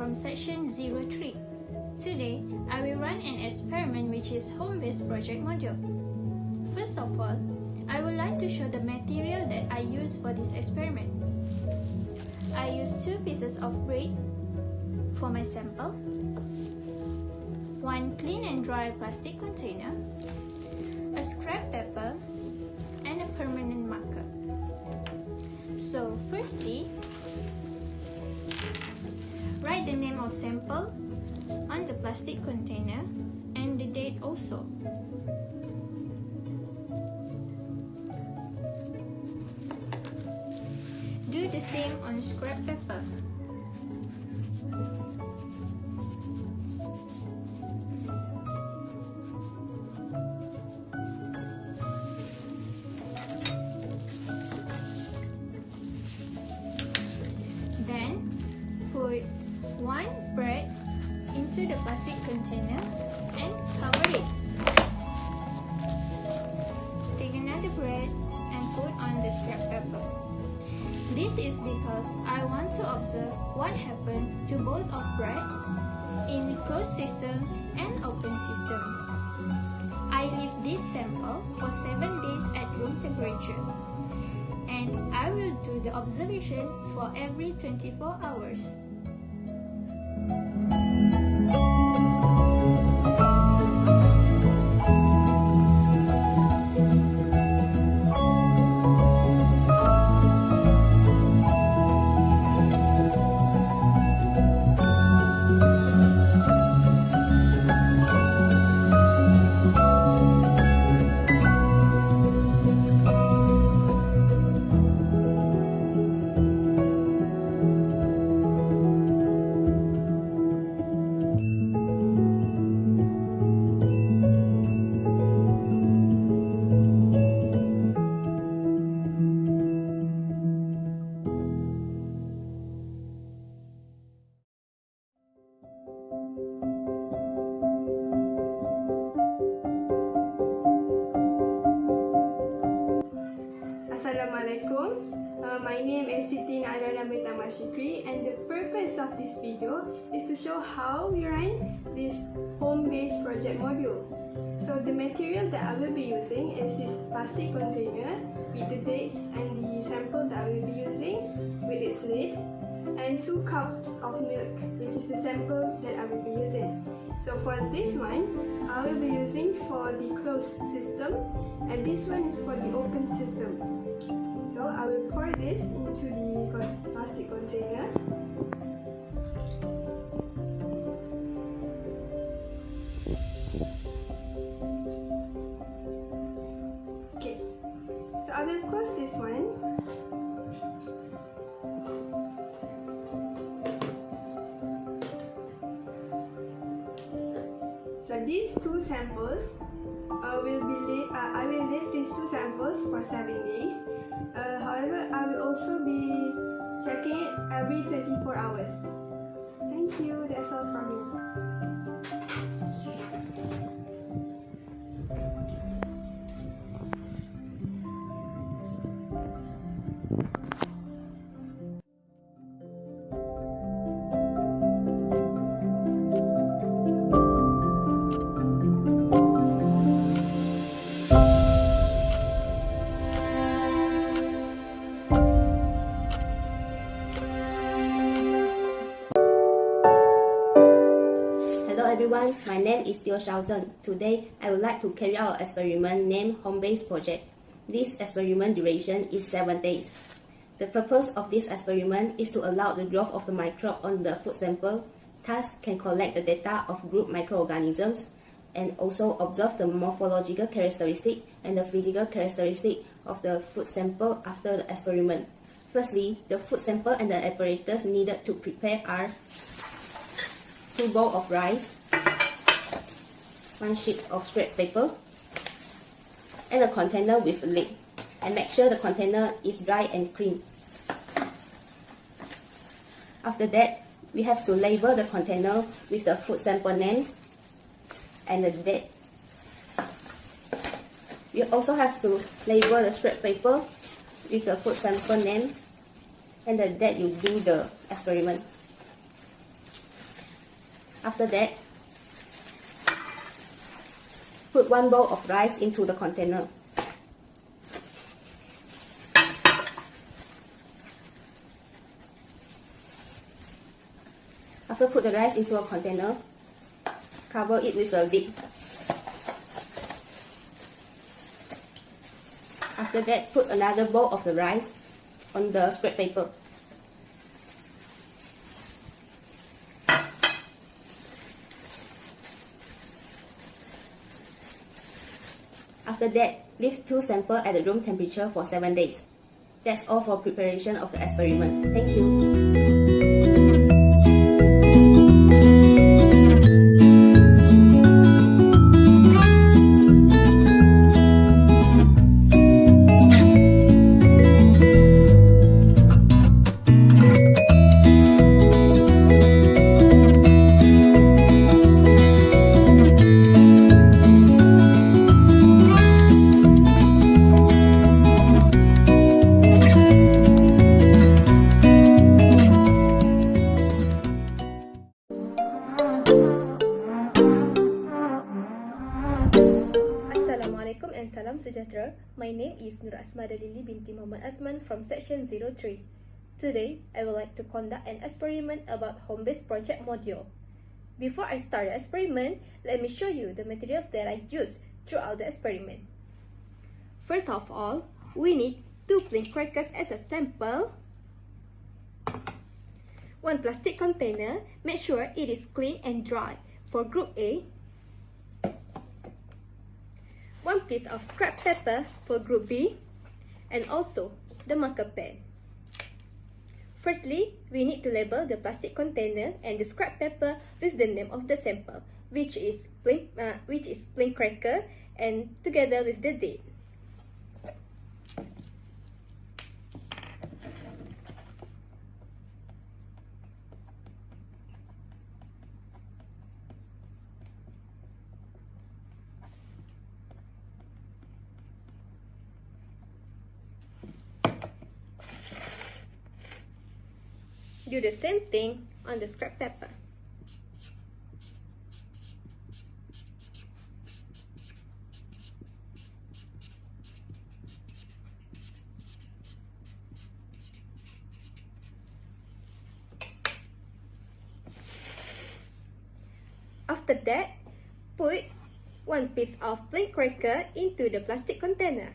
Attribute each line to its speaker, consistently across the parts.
Speaker 1: from section 03. Today, I will run an experiment which is home-based project module. First of all, I would like to show the material that I use for this experiment. I use 2 pieces of bread for my sample, 1 clean and dry plastic container, a scrap paper, and a permanent marker. So firstly, write the name of sample on the plastic container and the date also. Do the same on scrap paper. Then put 1 bread into the plastic container and cover it. Take another bread and put on the scrap paper. This is because I want to observe what happened to both of bread in closed system and open system. I leave this sample for 7 days at room temperature, and I will do the observation for every 24 hours.
Speaker 2: Assalamualaikum. My name is Siti Naarana Shikri, and the purpose of this video is to show how we run this home-based project module. So the material that I will be using is this plastic container with the dates and the sample that I will be using with its lid, and 2 cups of milk, which is the sample that I will be using. So for this one, I will be using for the closed system, and this one is for the open system. So I will pour this into the plastic container. Okay, so I will close this one. So these 2 samples I will leave these 2 samples for 7 days. However, I will also be checking it every 24 hours. Thank you, that's all from me.
Speaker 3: Hello everyone, my name is Teo Shaozhen. Today, I would like to carry out an experiment named Home-Based Project. This experiment duration is 7 days. The purpose of this experiment is to allow the growth of the microbe on the food sample, thus can collect the data of group microorganisms, and also observe the morphological characteristic and the physical characteristic of the food sample after the experiment. Firstly, the food sample and the apparatus needed to prepare are 2 bowls of rice, 1 sheet of scrap paper, and a container with a lid. And make sure the container is dry and clean. After that, we have to label the container with the food sample name and the date. We also have to label the scrap paper with the food sample name and the date you do the experiment. After that, put 1 bowl of rice into the container. After put the rice into a container, cover it with a lid. After that, put another bowl of the rice on the scrap paper. After that, leave 2 samples at the room temperature for 7 days. That's all for preparation of the experiment. Thank you.
Speaker 4: Assalamualaikum and salam sejahtera. My name is Nur Asma Dalili binti Muhammad Asman from section 03. Today, I would like to conduct an experiment about home-based project module. Before I start the experiment, let me show you the materials that I used throughout the experiment. First of all, we need 2 plain crackers as a sample, 1 plastic container, make sure it is clean and dry for group A, 1 piece of scrap paper for group B, and also the marker pen. Firstly, we need to label the plastic container and the scrap paper with the name of the sample, which is plain cracker, and together with the date. Do the same thing on the scrap paper. After that, put 1 piece of plain cracker into the plastic container.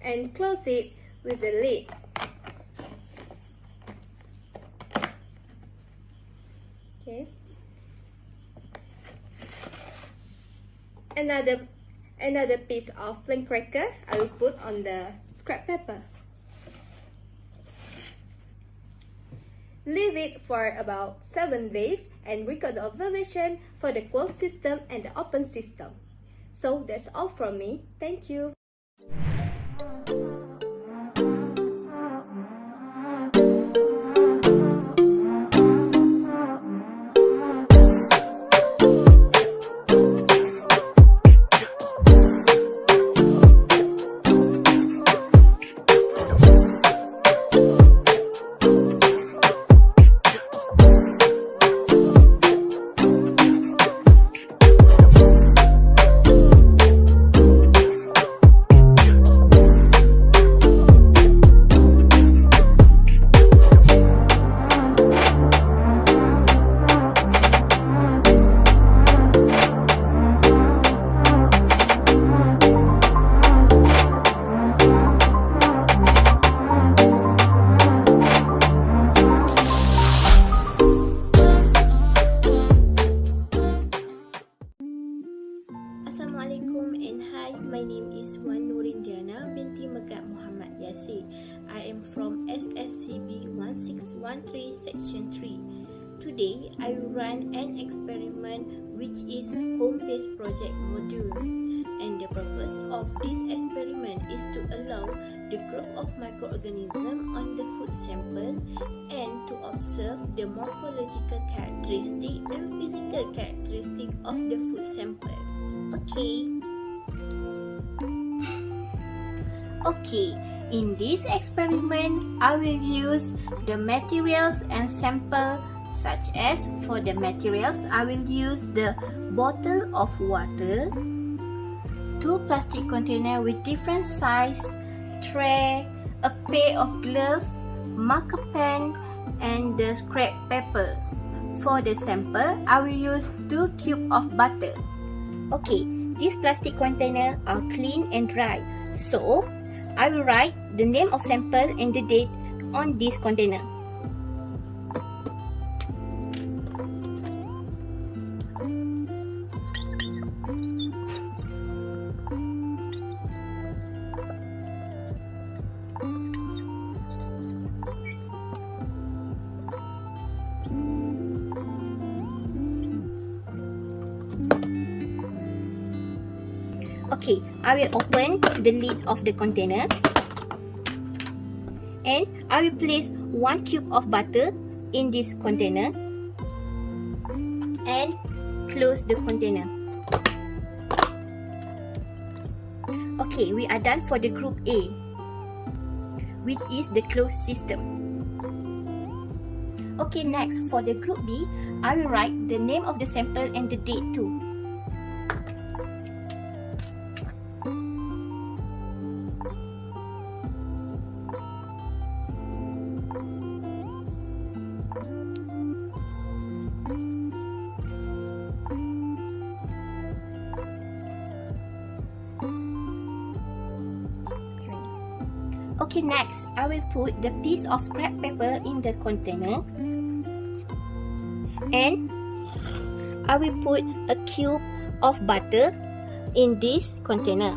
Speaker 4: And close it with the lid. Okay. Another piece of plain cracker I will put on the scrap paper. Leave it for about 7 days and record the observation for the closed system and the open system. So that's all from me. Thank you. Assalamualaikum and hi, my name is Wan Nurindiana binti Megat Muhammad Yasir. I am from SSCB 1613 section 3. Today, I will run an experiment which is home-based project module. And the purpose of this experiment is to allow the growth of microorganisms on the food sample and to observe the morphological characteristic and physical characteristic of the food sample. Okay. Okay, in this experiment, I will use the materials and sample such as for the materials, I will use the bottle of water, 2 plastic container with different size, tray, a pair of gloves, marker pen, and the scrap paper. For the sample, I will use 2 cubes of butter. Okay, these plastic containers are clean and dry. So, I will write the name of sample and the date on this container. Okay, I will open the lid of the container and I will place 1 cube of butter in this container and close the container. Okay, we are done for the group A, which is the closed system. Okay, next for the group B, I will write the name of the sample and the date too. Okay, next, I will put the piece of scrap paper in the container and I will put a cube of butter in this container.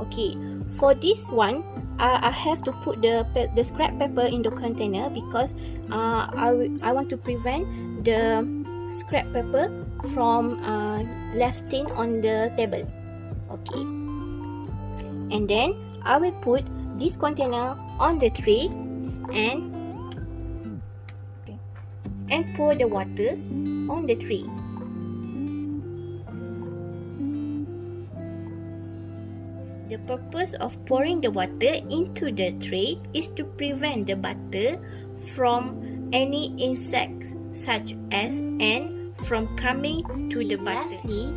Speaker 4: Okay, for this one, I have to put the scrap paper in the container because I want to prevent the scrap paper from left stain on the table. Okay, and then I will put this container on the tray and pour the water on the tray. The purpose of pouring the water into the tray is to prevent the butter from any insects such as ants from coming to the butter. Lastly,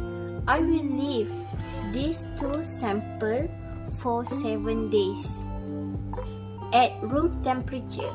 Speaker 4: I will leave these 2 samples for 7 days at room temperature.